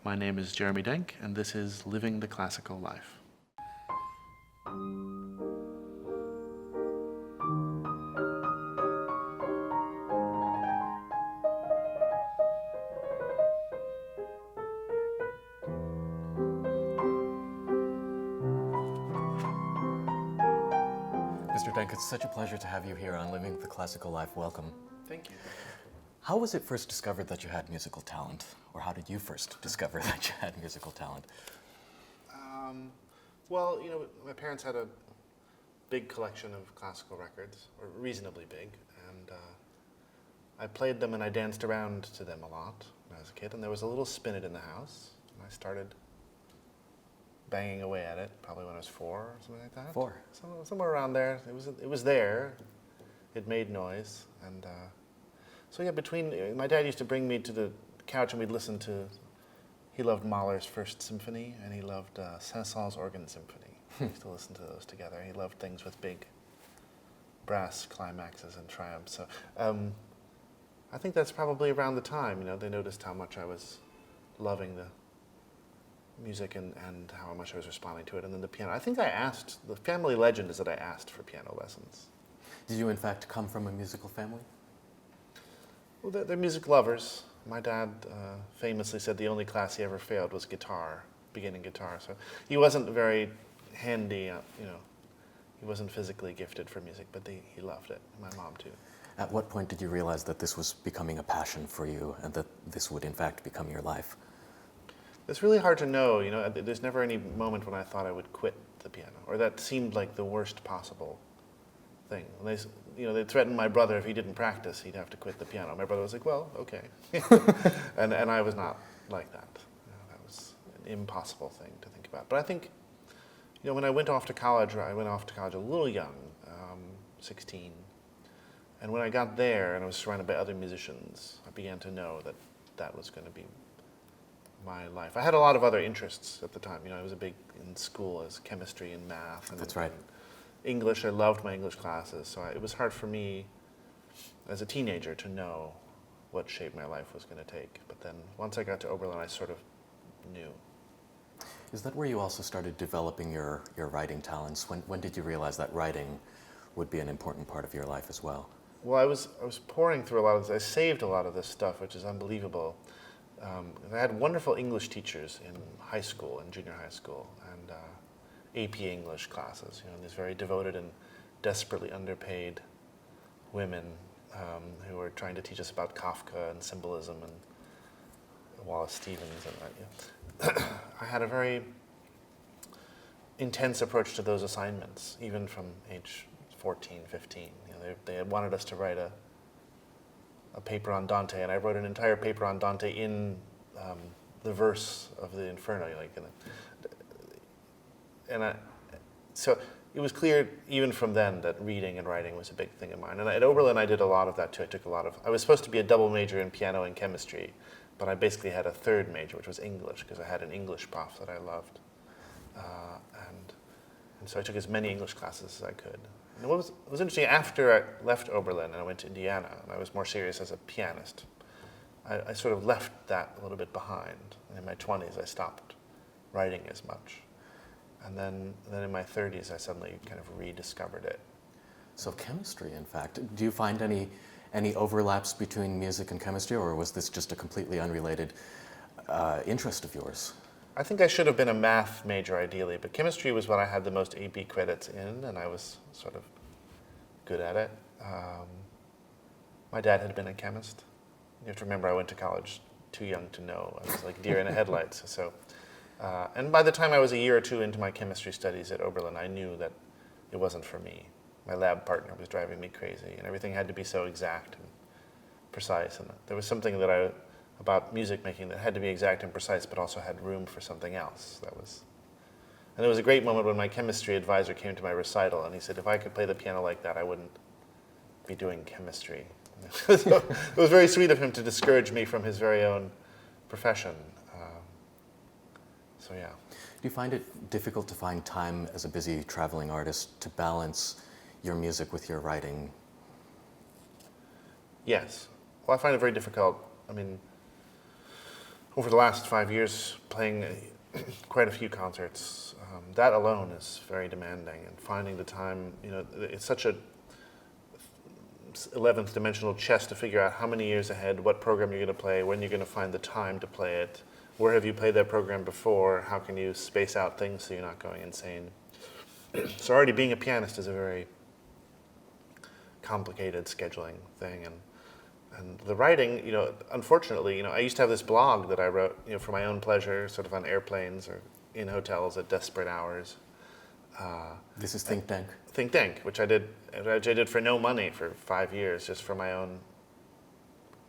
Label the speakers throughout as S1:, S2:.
S1: My name is Jeremy Denk, and this is Living the Classical Life.
S2: Mr. Denk, it's such a pleasure to have you here on Living the Classical Life. Welcome.
S1: Thank you.
S2: How was it first discovered that you had musical talent? Or how did you first discover that you had musical talent?
S1: Well, my parents had a big collection of classical records, or reasonably big, and I played them and I danced around to them a lot when I was a kid, and there was a little spinet in the house, and I started banging away at it, probably when I was 4 or something like that.
S2: 4?
S1: Somewhere around there. It was there. It made noise, and so yeah. My dad used to bring me to the couch, and we'd listen to. He loved Mahler's First Symphony, and he loved Saint-Saëns' Organ Symphony. We used to listen to those together. He loved things with big brass climaxes and triumphs. So I think that's probably around the time. They noticed how much I was loving the music and how much I was responding to it, and then the piano. I think the family legend is that I asked for piano lessons.
S2: Did you in fact come from a musical family?
S1: Well, they're music lovers. My dad famously said the only class he ever failed was guitar, beginning guitar. So he wasn't very handy, he wasn't physically gifted for music, but he loved it. My mom too.
S2: At what point did you realize that this was becoming a passion for you and that this would in fact become your life?
S1: It's really hard to know. There's never any moment when I thought I would quit the piano, or that seemed like the worst possible thing. They threatened my brother if he didn't practice, he'd have to quit the piano. My brother was like, well, okay. and I was not like that. That was an impossible thing to think about. But I think, when I went off to college a little young, 16. And when I got there and I was surrounded by other musicians, I began to know that was going to be my life. I had a lot of other interests at the time. I was big in school as chemistry and math. And,
S2: That's right.
S1: And English, I loved my English classes, so it was hard for me as a teenager to know what shape my life was going to take. But then once I got to Oberlin, I sort of knew.
S2: Is that where you also started developing your writing talents? When did you realize that writing would be an important part of your life as well?
S1: Well, I was pouring through a lot of this. I saved a lot of this stuff, which is unbelievable. I had wonderful English teachers in high school and junior high school, and AP English classes. These very devoted and desperately underpaid women who were trying to teach us about Kafka and symbolism and Wallace Stevens. And I had a very intense approach to those assignments, even from age 14, 15. They had wanted us to write a paper on Dante, and I wrote an entire paper on Dante in the verse of the Inferno, so it was clear even from then that reading and writing was a big thing of mine. And at Oberlin, I did a lot of that too. I was supposed to be a double major in piano and chemistry, but I basically had a third major, which was English, because I had an English prof that I loved. And so I took as many English classes as I could. And what was interesting, after I left Oberlin and I went to Indiana, and I was more serious as a pianist, I sort of left that a little bit behind. And in my 20s, I stopped writing as much. And then in my 30s, I suddenly kind of rediscovered it.
S2: So chemistry, in fact. Do you find any overlaps between music and chemistry, or was this just a completely unrelated interest of yours?
S1: I think I should have been a math major ideally, but chemistry was what I had the most AP credits in, and I was sort of good at it. My dad had been a chemist. You have to remember I went to college too young to know. I was like deer in the headlights. So, and by the time I was a year or two into my chemistry studies at Oberlin, I knew that it wasn't for me. My lab partner was driving me crazy, and everything had to be so exact and precise. And there was something about music making that had to be exact and precise, but also had room for something else. And there was a great moment when my chemistry advisor came to my recital, and he said, if I could play the piano like that, I wouldn't be doing chemistry. So it was very sweet of him to discourage me from his very own profession. So yeah.
S2: Do you find it difficult to find time as a busy traveling artist to balance your music with your writing?
S1: Yes. Well, I find it very difficult. I mean, over the last 5 years, playing quite a few concerts. That alone is very demanding, and finding the time, it's such a 11th dimensional chess to figure out how many years ahead, what program you're going to play, when you're going to find the time to play it, where have you played that program before, how can you space out things so you're not going insane. So already being a pianist is a very complicated scheduling thing, and the writing, unfortunately, I used to have this blog that I wrote, for my own pleasure, sort of on airplanes or in hotels at desperate hours.
S2: This is Think Denk.
S1: Think Denk, which I did for no money for 5 years, just for my own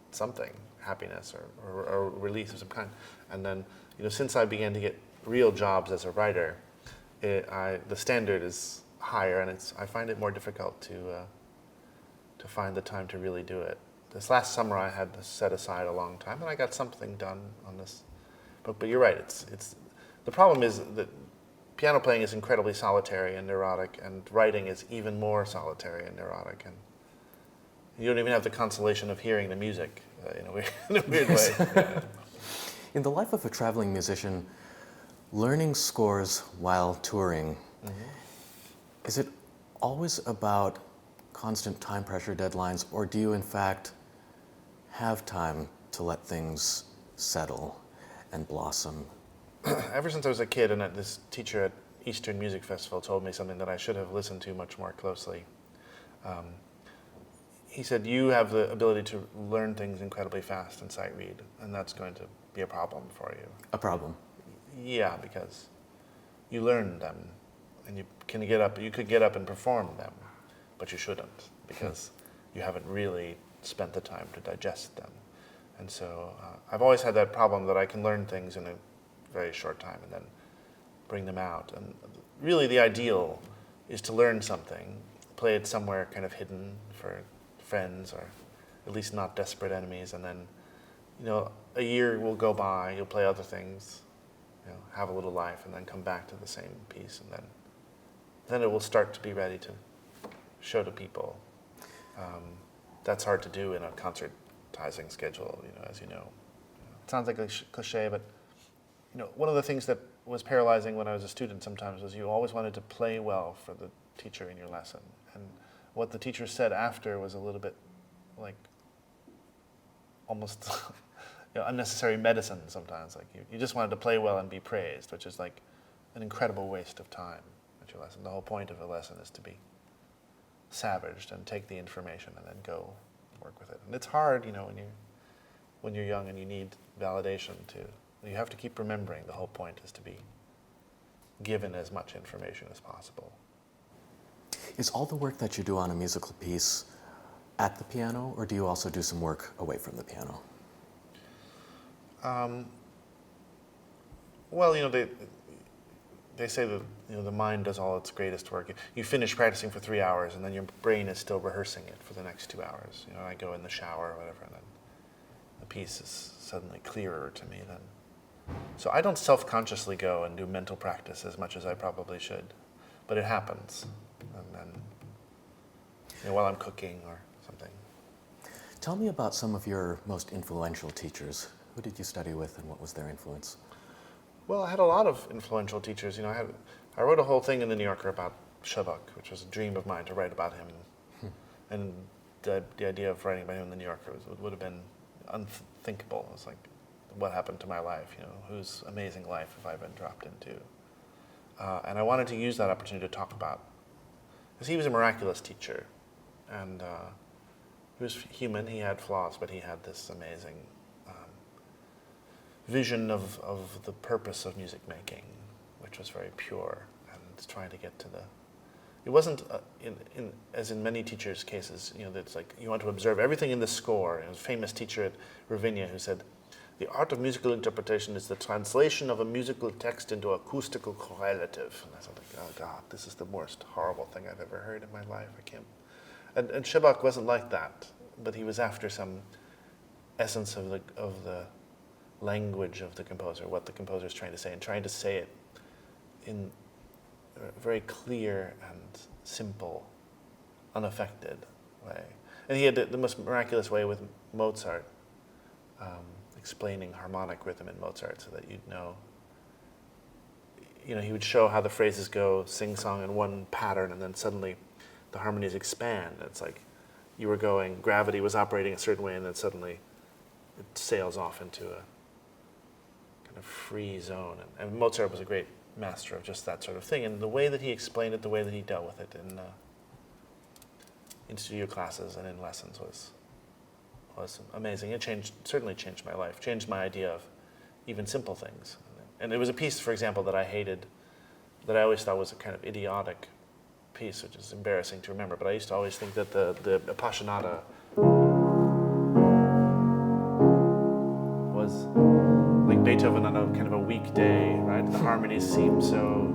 S1: something, happiness or release of some kind. And then, since I began to get real jobs as a writer, the standard is higher, and I find it more difficult to find the time to really do it. This last summer I had to set aside a long time, and I got something done on this. But you're right. It's the problem is that piano playing is incredibly solitary and neurotic, and writing is even more solitary and neurotic. And you don't even have the consolation of hearing the music in a weird way. Yeah.
S2: In the life of a traveling musician, learning scores while touring, is it always about constant time pressure deadlines, or do you in fact have time to let things settle and blossom?
S1: Ever since I was a kid, and this teacher at Eastern Music Festival told me something that I should have listened to much more closely. He said, you have the ability to learn things incredibly fast and sight read, and that's going to be a problem for you.
S2: A problem?
S1: Yeah, because you learn them, and you could get up and perform them, but you shouldn't, because you haven't really spent the time to digest them. And so I've always had that problem that I can learn things in a very short time and then bring them out. And really the ideal is to learn something, play it somewhere kind of hidden for friends or at least not desperate enemies, and then a year will go by, you'll play other things, have a little life, and then come back to the same piece, and then it will start to be ready to show to people. That's hard to do in a concertizing schedule, as you know. It sounds like a cliche, but one of the things that was paralyzing when I was a student sometimes was you always wanted to play well for the teacher in your lesson. And what the teacher said after was a little bit like almost unnecessary medicine sometimes. Like you just wanted to play well and be praised, which is like an incredible waste of time at your lesson. The whole point of a lesson is to be savaged and take the information and then go work with it. And it's hard, when you're young and you need validation too. You have to keep remembering the whole point is to be given as much information as possible.
S2: Is all the work that you do on a musical piece at the piano, or do you also do some work away from the piano?
S1: Well, they say that the mind does all its greatest work. You finish practicing for 3 hours, and then your brain is still rehearsing it for the next 2 hours. I go in the shower or whatever, and then the piece is suddenly clearer to me then. So I don't self-consciously go and do mental practice as much as I probably should, but it happens. And then, while I'm cooking or something.
S2: Tell me about some of your most influential teachers. Who did you study with, and what was their influence?
S1: Well, I had a lot of influential teachers. I wrote a whole thing in the New Yorker about Bach, which was a dream of mine to write about him. And the idea of writing about him in the New Yorker would have been unthinkable. It was like, what happened to my life? Whose amazing life have I been dropped into? And I wanted to use that opportunity to talk about, because he was a miraculous teacher, and he was human. He had flaws, but he had this amazing vision of the purpose of music making, which was very pure, and trying to get to the. It wasn't as in many teachers' cases, that's like you want to observe everything in the score. There was a famous teacher at Ravinia who said, "The art of musical interpretation is the translation of a musical text into acoustical correlative." And I thought, oh God, this is the most horrible thing I've ever heard in my life. I can't. And Bach wasn't like that, but he was after some essence of the language of the composer, what the composer is trying to say, and trying to say it in a very clear and simple, unaffected way. And he had the most miraculous way with Mozart. explaining harmonic rhythm in Mozart so that you'd know. He would show how the phrases go sing-song in one pattern, and then suddenly the harmonies expand. It's like you were going, gravity was operating a certain way, and then suddenly it sails off into a kind of free zone. And Mozart was a great master of just that sort of thing. And the way that he explained it, the way that he dealt with it in studio classes and in lessons was amazing. It certainly changed my life, changed my idea of even simple things. And it was a piece, for example, that I hated, that I always thought was a kind of idiotic piece, which is embarrassing to remember. But I used to always think that the Appassionata was like Beethoven on a kind of a weekday, right? The harmonies seemed so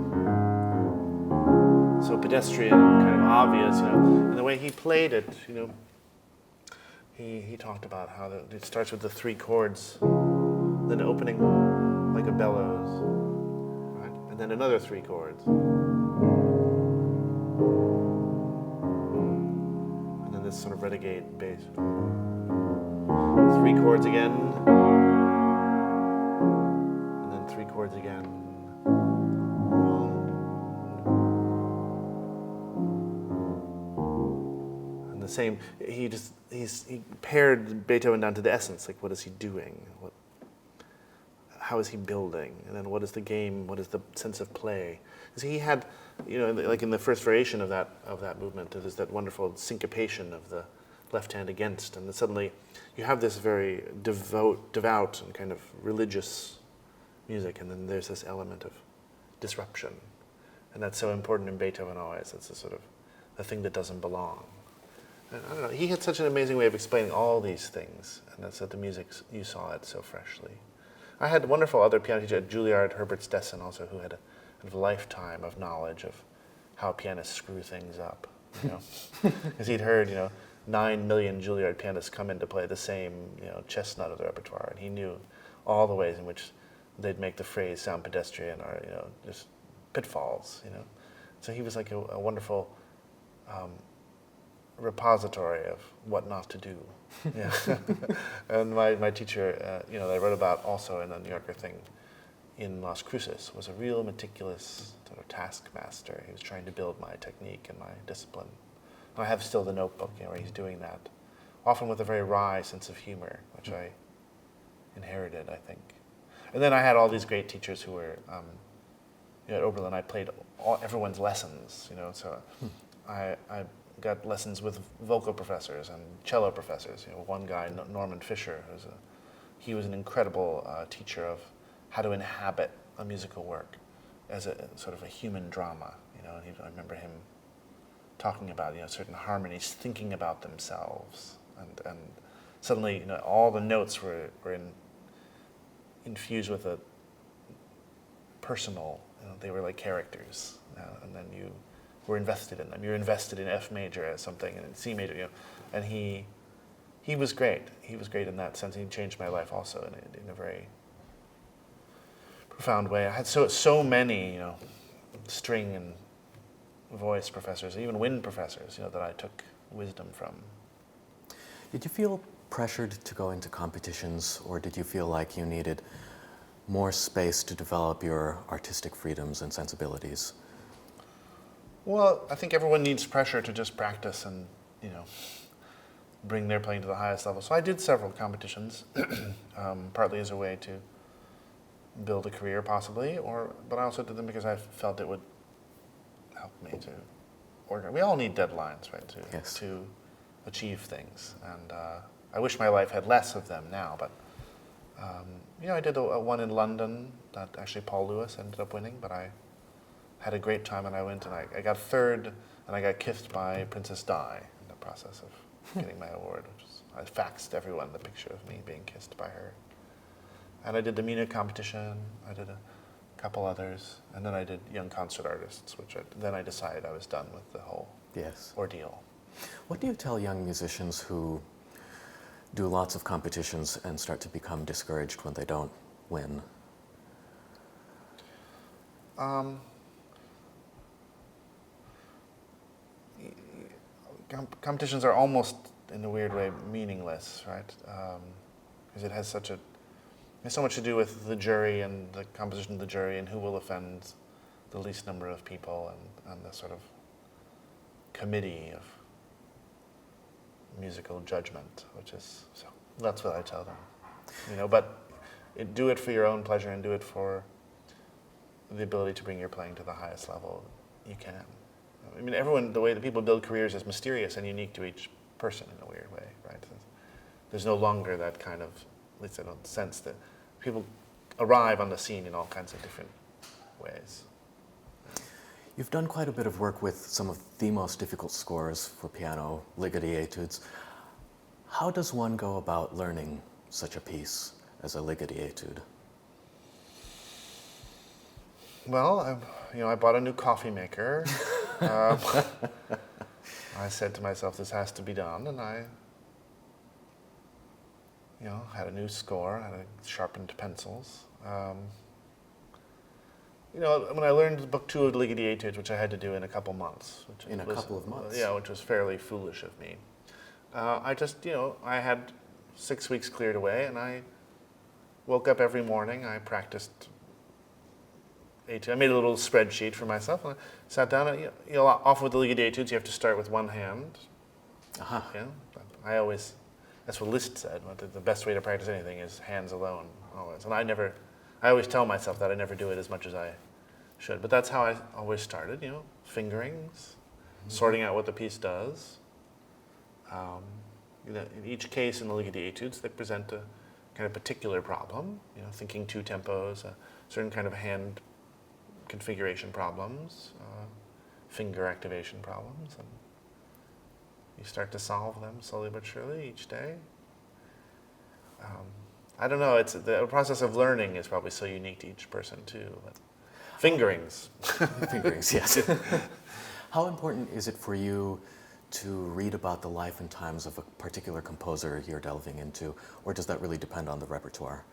S1: pedestrian, kind of obvious, And the way he played it, he talked about how it starts with the three chords, then opening like a bellows, right? And then another three chords. And then this sort of renegade bass. Three chords again. And then three chords again. And the same, he pared Beethoven down to the essence, like what is he doing? How is he building? And then what is the game? What is the sense of play? Because he had, like in the first variation of that movement, there's that wonderful syncopation of the left hand against, and then suddenly you have this very devout and kind of religious music, and then there's this element of disruption, and that's so important in Beethoven always. It's a sort of a thing that doesn't belong. And I don't know. He had such an amazing way of explaining all these things, and that's that the music you saw it so freshly. I had wonderful other piano teacher, Juilliard Herbert-Stessen, also, who had a lifetime of knowledge of how pianists screw things up. Because he'd heard, 9 million Juilliard pianists come in to play the same, chestnut of the repertoire, and he knew all the ways in which they'd make the phrase sound pedestrian or, just pitfalls. So he was like a wonderful repository of what not to do. Yeah. And my teacher, that I wrote about also in the New Yorker thing in Las Cruces, was a real meticulous sort of taskmaster. He was trying to build my technique and my discipline. And I have still the notebook where he's doing that, often with a very wry sense of humor, which I inherited, I think. And then I had all these great teachers who were, at Oberlin, I played everyone's lessons, so I got lessons with vocal professors and cello professors. One guy, Norman Fisher, he was an incredible teacher of how to inhabit a musical work as a sort of a human drama. And I remember him talking about certain harmonies, thinking about themselves, and suddenly all the notes were infused with a personal. They were like characters, and then you were invested in them. You're invested in F major as something, and in C major, and he was great. He was great in that sense. He changed my life also in a very profound way. I had so many, string and voice professors, even wind professors, that I took wisdom from.
S2: Did you feel pressured to go into competitions, or did you feel like you needed more space to develop your artistic freedoms and sensibilities?
S1: Well, I think everyone needs pressure to just practice and, bring their playing to the highest level. So I did several competitions, partly as a way to build a career, possibly, but I also did them because I felt it would help me to organize. We all need deadlines, right,
S2: Yes.
S1: to achieve things. And I wish my life had less of them now, but I did a one in London that actually Paul Lewis ended up winning, but I had a great time, and I went and I got third, and I got kissed by Princess Di in the process of getting my award, I faxed everyone the picture of me being kissed by her. And I did the Munich competition, I did a couple others, and then I did Young Concert Artists, then I decided I was done with the whole ordeal.
S2: What do you tell young musicians who do lots of competitions and start to become discouraged when they don't win? Competitions are almost, in a weird way, meaningless, right? Because it has such a
S1: has so much to do with the jury and the composition of the jury and who will offend the least number of people and the sort of committee of musical judgment, which is, so that's what I tell them. But do it for your own pleasure and do it for the ability to bring your playing to the highest level you can. I mean, the way that people build careers is mysterious and unique to each person in a weird way, right? There's no longer that kind of, at least I don't sense that people arrive on the scene in all kinds of different ways.
S2: You've done quite a bit of work with some of the most difficult scores for piano, Ligeti etudes. How does one go about learning such a piece as a Ligeti etude?
S1: Well, I bought a new coffee maker. I said to myself, this has to be done, and I had a new score, had sharpened pencils. When I learned book 2 of the Ligeti etudes, which I had to do in a couple months.
S2: In a couple of months?
S1: Yeah, which was fairly foolish of me. I had 6 weeks cleared away, and I woke up every morning, I practiced etude. I made a little spreadsheet for myself, and I sat down, and off with the Ligeti etudes, you have to start with one hand.
S2: Uh-huh.
S1: That's what Liszt said, the best way to practice anything is hands alone, always. And I always tell myself that I never do it as much as I should. But that's how I always started, fingerings, sorting out what the piece does. In each case in the Ligeti etudes, they present a kind of particular problem, thinking 2 tempos, a certain kind of hand configuration problems, finger activation problems. And you start to solve them slowly but surely each day. I don't know, the process of learning is probably so unique to each person too. But fingerings.
S2: Fingerings, yes. How important is it for you to read about the life and times of a particular composer you're delving into, or does that really depend on the repertoire?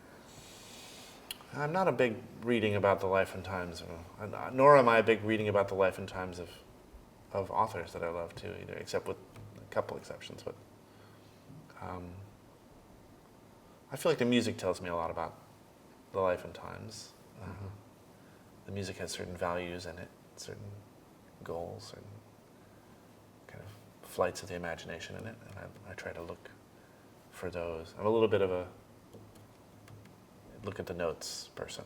S1: I'm not a big reading about the life and times, nor am I a big reading about the life and times of authors that I love too, either, except with a couple exceptions. But I feel like the music tells me a lot about the life and times. The music has certain values in it, certain goals, certain kind of flights of the imagination in it, and I try to look for those. I'm a little bit of a look at the notes person.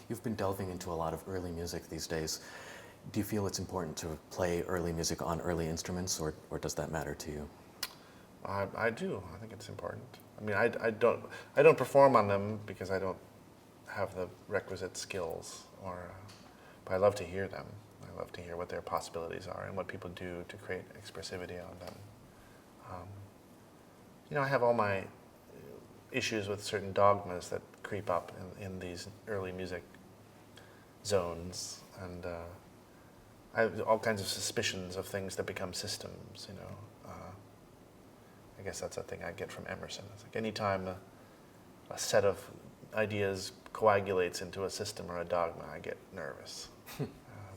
S2: You've been delving into a lot of early music these days. Do you feel it's important to play early music on early instruments, or does that matter to you?
S1: I do. I think it's important. I mean, I don't perform on them because I don't have the requisite skills, but I love to hear them. I love to hear what their possibilities are and what people do to create expressivity on them. I have all my issues with certain dogmas that creep up in these early music zones, and I have all kinds of suspicions of things that become systems. I guess that's a thing I get from Emerson. It's like anytime a set of ideas coagulates into a system or a dogma, I get nervous.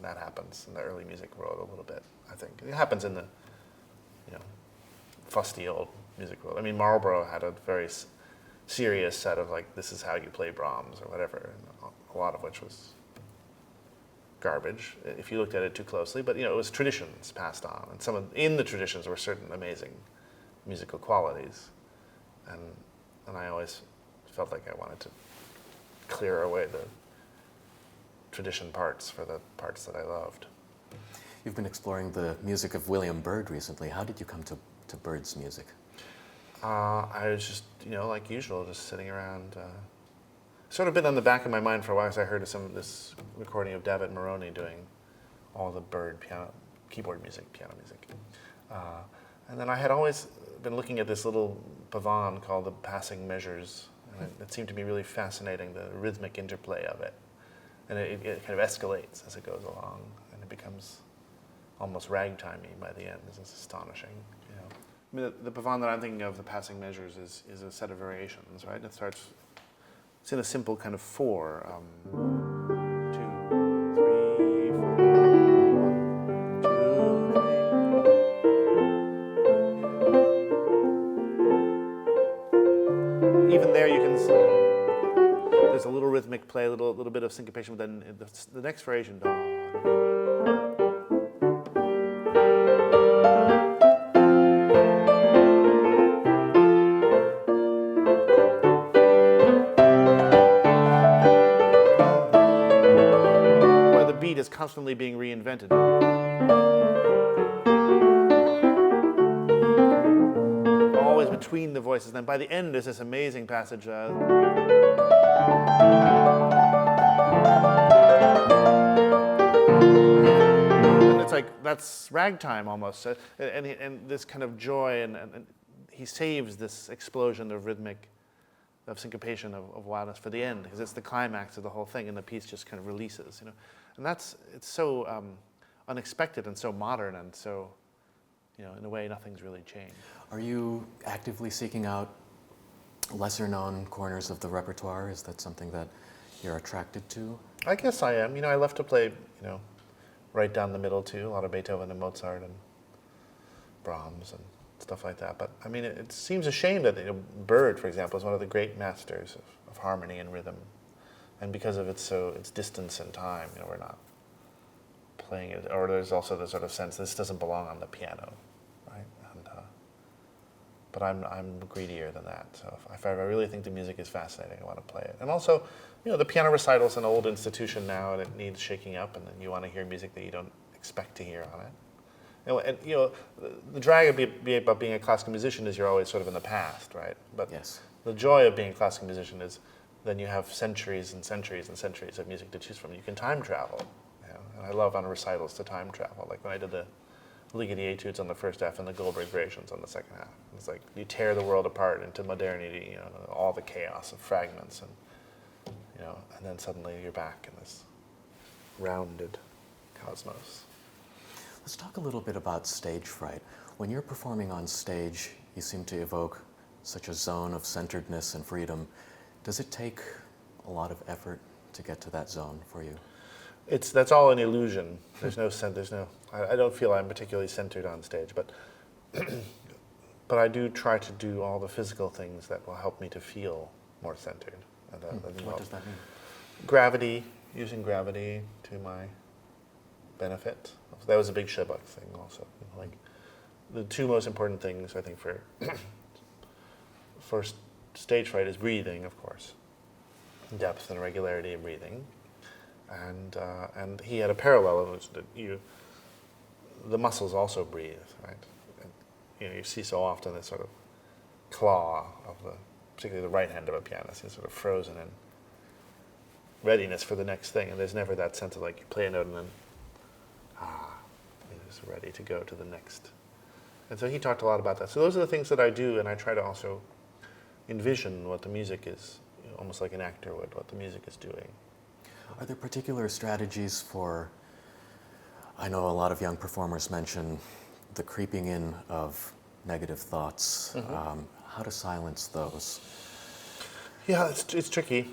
S1: That happens in the early music world a little bit, I think. It happens in the fusty old music world. I mean, Marlborough had a very serious set of, like, this is how you play Brahms or whatever, and a lot of which was garbage if you looked at it too closely. But it was traditions passed on, and in the traditions were certain amazing musical qualities, and I always felt like I wanted to clear away the tradition parts for the parts that I loved.
S2: You've been exploring the music of William Byrd recently. How did you come to Byrd's music?
S1: I was just, like usual, just sitting around. Sort of been on the back of my mind for a while, because I heard this recording of David Moroni doing all the Byrd keyboard music, piano music. And then I had always been looking at this little pavane called the Passing Measures, and it seemed to be really fascinating, the rhythmic interplay of it. And it kind of escalates as it goes along, and it becomes almost ragtimey by the end. It's astonishing. I mean, the pavane that I'm thinking of, the Passing Measures, is a set of variations, right? It's in a simple kind of 4. 2, 3, 4, 1, 2, 3. Even there you can see. rhythmic play, a little bit of syncopation, but then the next variation, dawn. Where the beat is constantly being reinvented. Always between the voices. Then by the end, there's this amazing passage. And it's like, that's ragtime almost. And this kind of joy, and he saves this explosion of rhythmic, of syncopation, of wildness for the end, because it's the climax of the whole thing, and the piece just kind of releases, you know. And it's so unexpected and so modern, and so, you know, in a way, nothing's really changed.
S2: Are you actively seeking out lesser-known corners of the repertoire? Is that something that you're attracted to?
S1: I guess I am. You know, I love to play, you know, right down the middle too. A lot of Beethoven and Mozart and Brahms and stuff like that. But I mean, it seems a shame that, you know, Byrd, for example, is one of the great masters of harmony and rhythm, and because of its distance and time, you know, we're not playing it. Or there's also the sort of sense this doesn't belong on the piano, right? And but I'm greedier than that. So if I really think the music is fascinating, I want to play it. And also, you know, the piano recital is an old institution now, and it needs shaking up. And then you want to hear music that you don't expect to hear on it. And you know, the drag of about being a classical musician is you're always sort of in the past, right? But
S2: yes,
S1: the joy of being a classical musician is then you have centuries and centuries and centuries of music to choose from. You can time travel. You know? And I love on recitals to time travel. Like when I did the Ligeti Etudes on the first half and the Goldberg Variations on the second half. It's like you tear the world apart into modernity, you know, all the chaos of fragments, and you know, and then suddenly you're back in this rounded cosmos.
S2: Let's talk a little bit about stage fright. When you're performing on stage, you seem to evoke such a zone of centeredness and freedom. Does it take a lot of effort to get to that zone for you?
S1: That's all an illusion. There's no I don't feel I'm particularly centered on stage, but but I do try to do all the physical things that will help me to feel more centered. And
S2: what does that mean?
S1: Gravity, using gravity to my benefit. That was a big Schubach thing also. Like the two most important things I think for stage fright is breathing, of course, depth and regularity of breathing. And he had a parallel in which the muscles also breathe, right? And, you know, you see so often this sort of claw of particularly the right hand of a pianist, is sort of frozen in readiness for the next thing, and there's never that sense of like you play a note and then it's ready to go to the next. And so he talked a lot about that. So those are the things that I do, and I try to also envision what the music is, you know, almost like an actor would, what the music is doing.
S2: Are there particular strategies for, I know a lot of young performers mention the creeping in of negative thoughts, how to silence those?
S1: Yeah, it's tricky.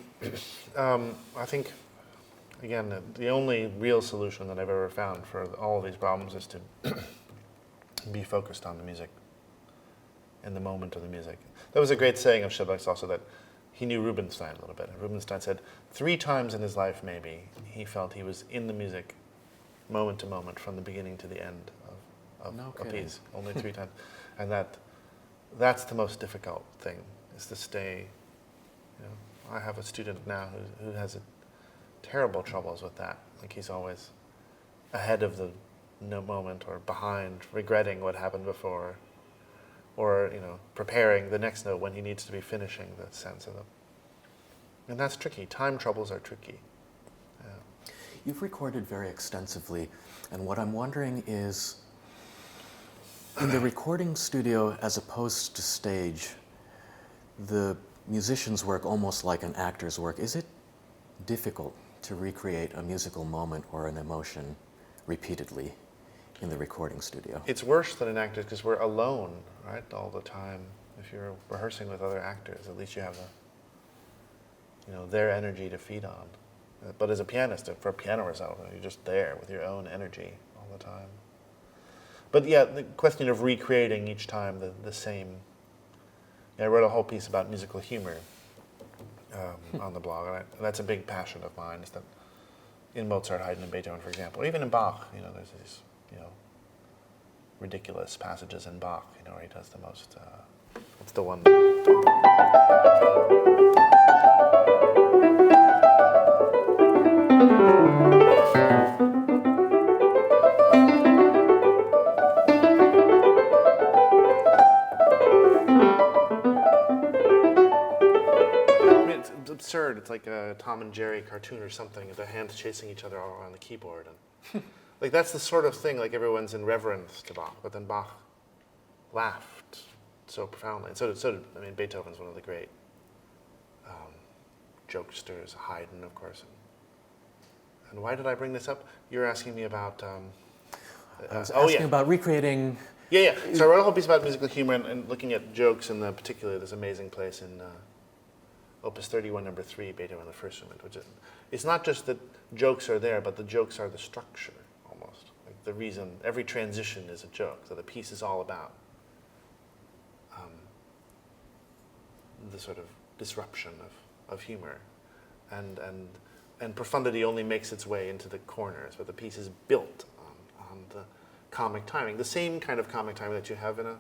S1: I think, again, the only real solution that I've ever found for all of these problems is to be focused on the music, in the moment of the music. That was a great saying of Schubach's also, that he knew Rubinstein a little bit. And Rubinstein said 3 times in his life, maybe, he felt he was in the music, moment to moment, from the beginning to the end of a piece. Only 3 times. And that's the most difficult thing, is to stay. You know, I have a student now who has terrible troubles with that. Like he's always ahead of the moment, or behind, regretting what happened before, or, you know, preparing the next note when he needs to be finishing the sense of them. And that's tricky. Time troubles are tricky. Yeah.
S2: You've recorded very extensively, and what I'm wondering is, in the recording studio as opposed to stage, the musician's work almost like an actor's work. Is it difficult to recreate a musical moment or an emotion repeatedly in the recording studio?
S1: It's worse than an actor because we're alone, right, all the time. If you're rehearsing with other actors, at least you have their energy to feed on. But as a pianist, for a piano recital, you're just there with your own energy all the time. But yeah, the question of recreating each time the same. I wrote a whole piece about musical humor on the blog, and that's a big passion of mine. Is that in Mozart, Haydn, and Beethoven, for example, or even in Bach, there's these, ridiculous passages in Bach, where he does the most. What's the one? It's absurd. It's like a Tom and Jerry cartoon or something. The hands chasing each other all around the keyboard, and like that's the sort of thing. Like everyone's in reverence to Bach, but then Bach laughed so profoundly. And so did Beethoven's one of the great jokesters. Haydn, of course. And why did I bring this up? You're asking me about.
S2: I was asking about recreating.
S1: Yeah. So I wrote a whole piece about musical humor and looking at jokes, and particularly this amazing place in Opus 31, number 3, Beethoven, the first movement, which it's not just that jokes are there, but the jokes are the structure, almost. Like the reason, every transition is a joke, so the piece is all about the sort of disruption of humor. And profundity only makes its way into the corners, but the piece is built on the comic timing, the same kind of comic timing that you have in a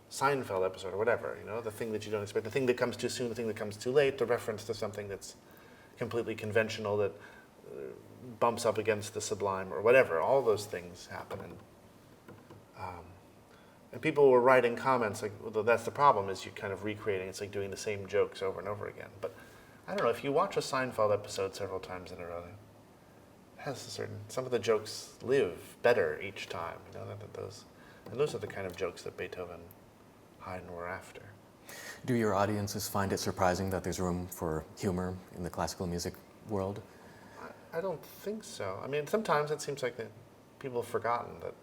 S1: Seinfeld episode or whatever, the thing that you don't expect, the thing that comes too soon, the thing that comes too late, the reference to something that's completely conventional that bumps up against the sublime or whatever. All those things happen. And people were writing comments like, well, that's the problem, is you kind of recreating, it's like doing the same jokes over and over again. But I don't know, if you watch a Seinfeld episode several times in a row, it has some of the jokes live better each time, and those are the kind of jokes that Beethoven, Haydn were after.
S2: Do your audiences find it surprising that there's room for humor in the classical music world?
S1: I don't think so. Sometimes it seems like people have forgotten that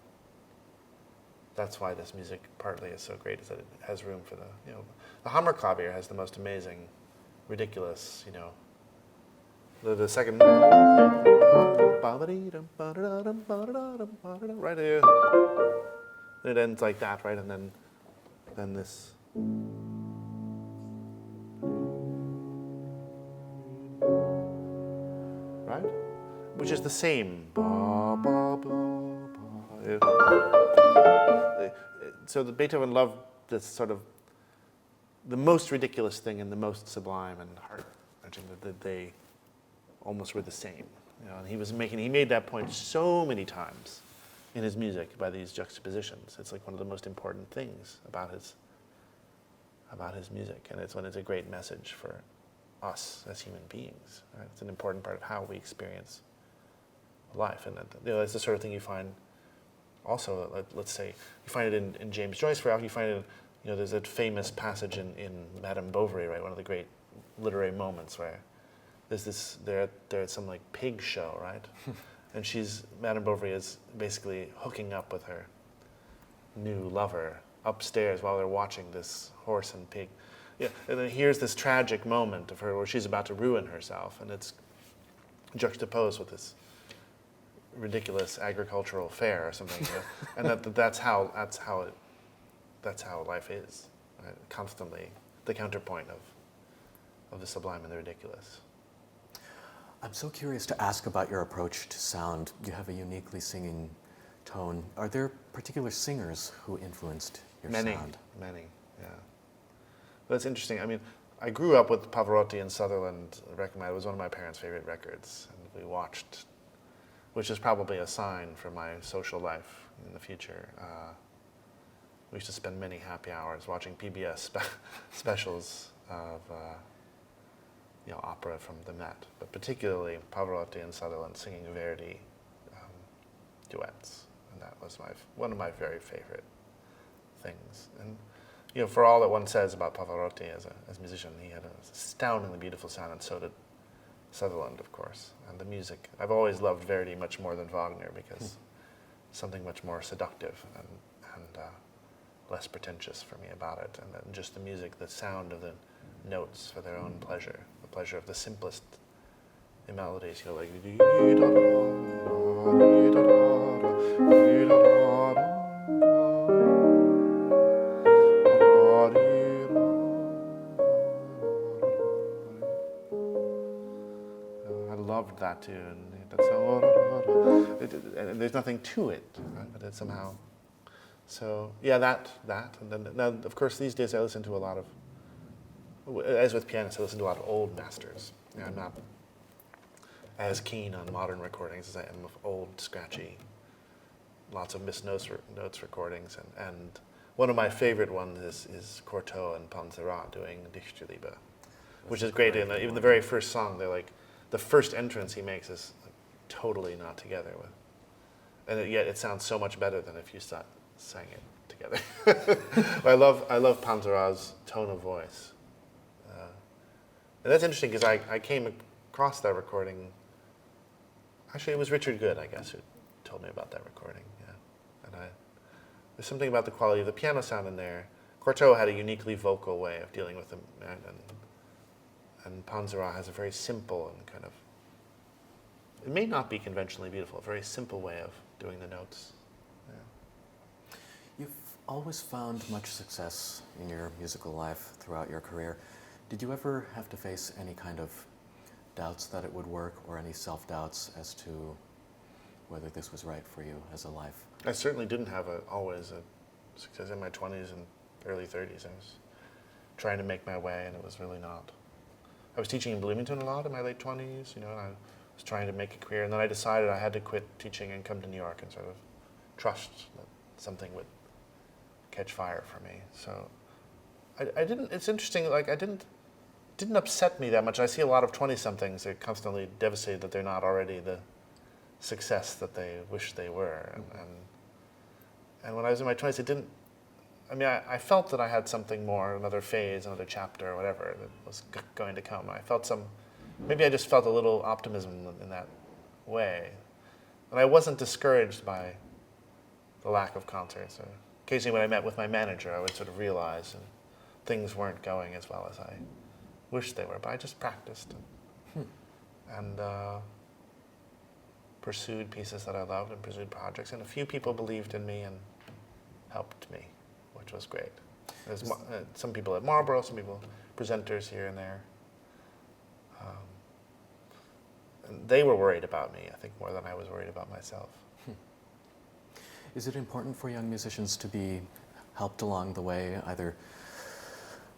S1: that's why this music partly is so great, is that it has room for the Hammerklavier has the most amazing, ridiculous, the second, right here, it ends like that, right, and then this. Right? Which is the same. So the Beethoven loved this sort of the most ridiculous thing and the most sublime and heart-wrenching, that they almost were the same. And he made that point so many times in his music by these juxtapositions. It's like one of the most important things about his music, and it's a great message for us as human beings. Right? It's an important part of how we experience life, and it's the sort of thing you find. Also, let's say you find it in James Joyce. For you find it, there's that famous passage in Madame Bovary, right? One of the great literary moments where there's this. They're at some like pig show, right? And Madame Bovary is basically hooking up with her new lover upstairs while they're watching this horse and pig. Yeah, and then here's this tragic moment of her where she's about to ruin herself, and it's juxtaposed with this ridiculous agricultural fair or something, and that's how life is, right? Constantly the counterpoint of the sublime and the ridiculous.
S2: I'm so curious to ask about your approach to sound. You have a uniquely singing tone. Are there particular singers who influenced your sound?
S1: Many, yeah. But it's interesting. I grew up with Pavarotti and Sutherland. It was one of my parents' favorite records, and we watched, which is probably a sign for my social life in the future. We used to spend many happy hours watching PBS specials of opera from the Met, but particularly Pavarotti and Sutherland singing Verdi duets, and that was one of my very favorite things. And for all that one says about Pavarotti as a musician, he had an astoundingly beautiful sound, and so did Sutherland, of course. And the music, I've always loved Verdi much more than Wagner because something much more seductive and less pretentious for me about it, and then just the music, the sound of the notes for their own pleasure, the pleasure of the simplest melodies, like loved that tune. And there's nothing to it, right? But it's somehow. So yeah, that, and then now of course these days I listen to a lot of, as with pianists, I listen to a lot of old masters. You know, I'm not as keen on modern recordings as I am of old, scratchy, lots of missed notes recordings. And one of my favorite ones is Cortot and Panzerrat doing Dichterliebe, which is great. And even the very first song, they're like, the first entrance he makes is like totally not together with, and yet it sounds so much better than if you sang it together. I love Panzerrat's tone of voice, and that's interesting because I came across that recording. Actually, it was Richard Good, I guess, who told me about that recording. Yeah, and there's something about the quality of the piano sound in there. Cortot had a uniquely vocal way of dealing with them, and Panzerrat has a very simple and kind of, it may not be conventionally beautiful, a very simple way of doing the notes. Yeah.
S2: You've always found much success in your musical life throughout your career. Did you ever have to face any kind of doubts that it would work, or any self-doubts as to whether this was right for you as a life?
S1: I certainly didn't have always a success in my 20s and early 30s. I was trying to make my way, and it was really not. I was teaching in Bloomington a lot in my late 20s, and I was trying to make a career, and then I decided I had to quit teaching and come to New York and sort of trust that something would catch fire for me. So I didn't, it's interesting, like it didn't upset me that much. I see a lot of 20-somethings, they're constantly devastated that they're not already the success that they wish they were. And when I was in my 20s, it didn't, I felt that I had something more, another phase, another chapter, or whatever, that was going to come. I felt maybe I just felt a little optimism in that way. And I wasn't discouraged by the lack of concerts. Or occasionally when I met with my manager, I would sort of realize things weren't going as well as I wished they were. But I just practiced and pursued pieces that I loved and pursued projects. And a few people believed in me and helped me, which was great. There's some people at Marlborough, some people, presenters here and there. And they were worried about me, I think, more than I was worried about myself.
S2: Is it important for young musicians to be helped along the way, either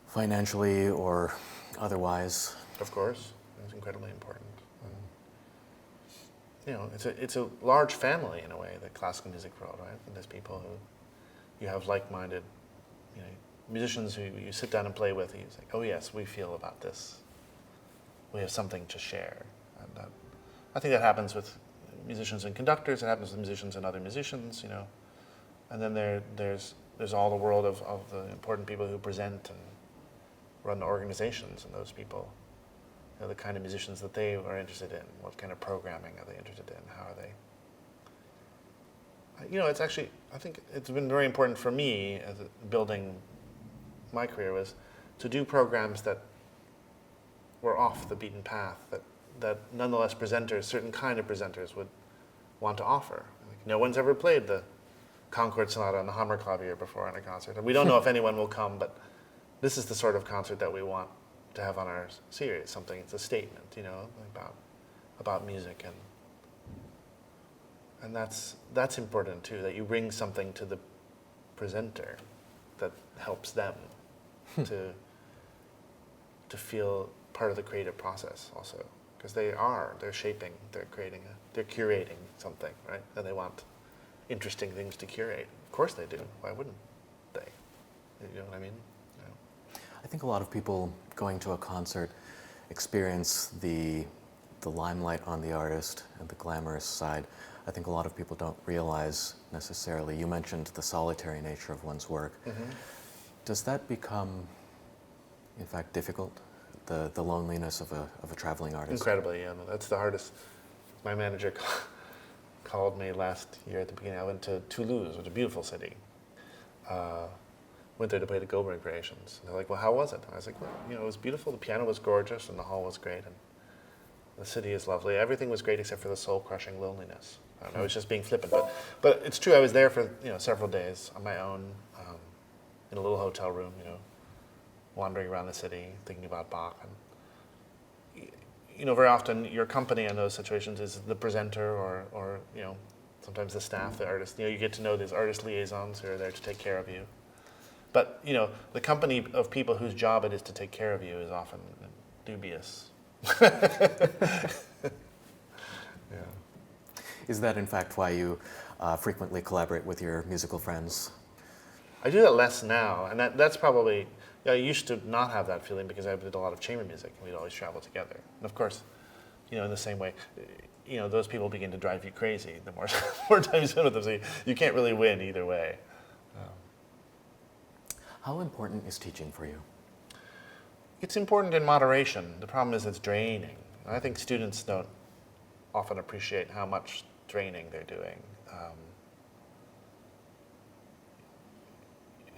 S2: financially or otherwise?
S1: Of course, it's incredibly important. It's a large family in a way, the classical music world, right? And there's people who you have like-minded, musicians who you sit down and play with, and you say, oh yes, we feel about this. We have something to share. And I think that happens with musicians and conductors, it happens with musicians and other musicians, And then there's all the world of the important people who present and run organizations, and those people, the kind of musicians that they are interested in, what kind of programming are they interested in, how are they. It's actually, I think it's been very important for me as building my career was to do programs that were off the beaten path, that nonetheless presenters, certain kind of presenters would want to offer. Like, no one's ever played the Concord Sonata on the Hammerklavier before in a concert. And we don't know if anyone will come, but this is the sort of concert that we want to have on our series. Something, it's a statement, about music. And that's important too, that you bring something to the presenter that helps them to feel part of the creative process also. Because they're shaping, they're creating, they're curating something, right? And they want interesting things to curate. Of course they do. Why wouldn't they? You know what I mean?
S2: I think a lot of people going to a concert experience the limelight on the artist and the glamorous side. I think a lot of people don't realize necessarily. You mentioned the solitary nature of one's work. Mm-hmm. Does that become, in fact, difficult? The loneliness of a traveling artist?
S1: Incredibly, yeah. That's the hardest. My manager called me last year at the beginning. I went to Toulouse, which is a beautiful city. Went there to play the Goldberg Creations. And they're like, well, how was it? And I was like, well, it was beautiful. The piano was gorgeous, and the hall was great, and the city is lovely. Everything was great except for the soul-crushing loneliness. I was just being flippant, but it's true. I was there for several days on my own, in a little hotel room, wandering around the city, thinking about Bach. And very often your company in those situations is the presenter or sometimes the staff, the artist. You get to know these artist liaisons who are there to take care of you. But, the company of people whose job it is to take care of you is often dubious. Yeah.
S2: Is that in fact why you frequently collaborate with your musical friends?
S1: I do that less now, and that's probably, I used to not have that feeling because I did a lot of chamber music, and we'd always travel together. And of course, in the same way, those people begin to drive you crazy the more, more time you spend with them, so you can't really win either way.
S2: How important is teaching for you?
S1: It's important in moderation. The problem is it's draining. I think students don't often appreciate how much training they're doing.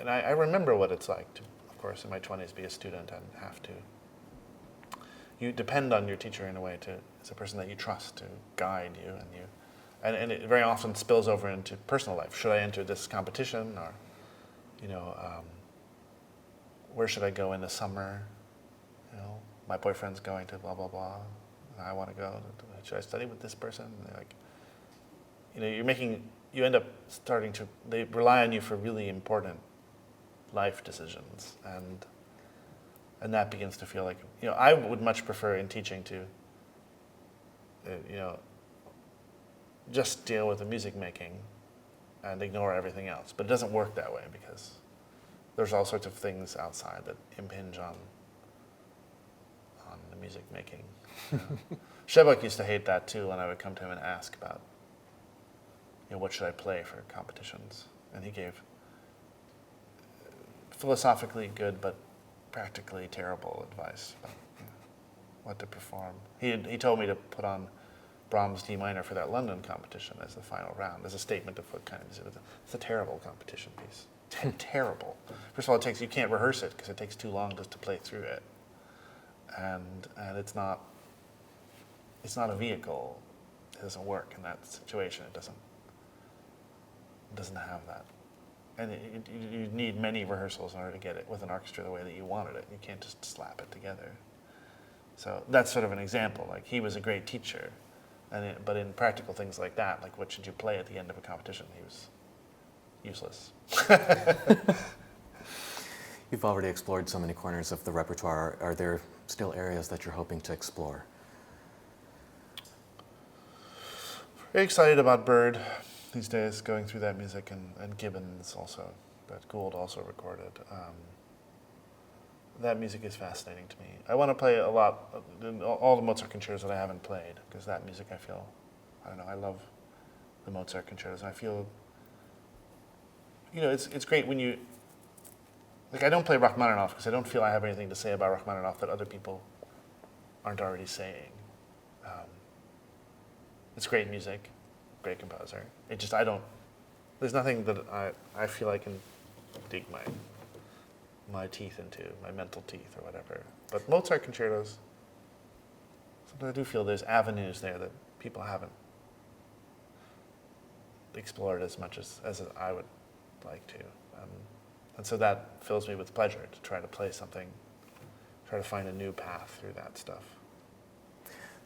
S1: And I remember what it's like to, of course, in my 20s, be a student and have to. You depend on your teacher in a way as a person that you trust to guide you, and it very often spills over into personal life. Should I enter this competition, or, where should I go in the summer? My boyfriend's going to blah blah blah. I want to go. Should I study with this person? And they're like, you end up starting to. They rely on you for really important life decisions, and that begins to feel like, I would much prefer in teaching to, just deal with the music making and ignore everything else. But it doesn't work that way because there's all sorts of things outside that impinge on the music making. Shebok used to hate that too when I would come to him and ask about, what should I play for competitions? And he gave philosophically good but practically terrible advice about what to perform. He told me to put on Brahms D minor for that London competition as the final round, as a statement of what kind of music. It's a terrible competition piece. Terrible. First of all, you can't rehearse it because it takes too long just to play through it, and it's not a vehicle. It doesn't work in that situation. It doesn't have that. And you need many rehearsals in order to get it with an orchestra the way that you wanted it. You can't just slap it together. So that's sort of an example. Like, he was a great teacher, but in practical things like that, like what should you play at the end of a competition, he was useless.
S2: You've already explored so many corners of the repertoire. Are there still areas that you're hoping to explore?
S1: Very excited about Byrd these days, going through that music, and Gibbons also, that Gould also recorded. That music is fascinating to me. I want to play a lot, all the Mozart concertos that I haven't played, because that music I love the Mozart concertos. I feel, it's great when you, like, I don't play Rachmaninoff because I don't feel I have anything to say about Rachmaninoff that other people aren't already saying. It's great music, great composer. There's nothing that I feel I can dig my teeth into, my mental teeth or whatever. But Mozart concertos, sometimes I do feel there's avenues there that people haven't explored as much as I would like to. And so that fills me with pleasure to try to play something, try to find a new path through that stuff.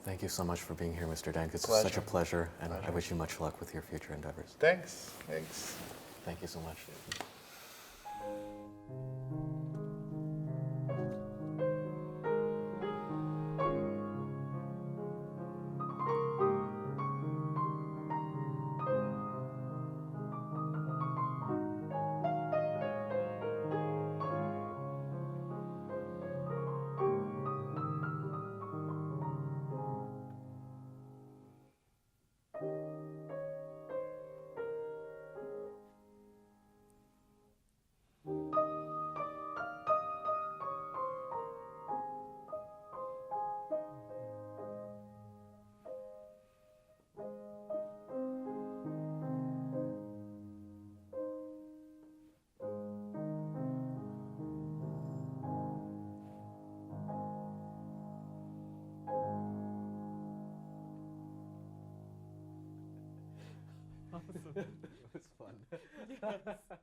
S2: Thank you so much for being here, Mr. Denk. It's
S1: Pleasure.
S2: such a pleasure, and I wish you much luck with your future endeavors.
S1: Thanks.
S2: Thank you so much.
S3: Awesome. It was fun. Yes.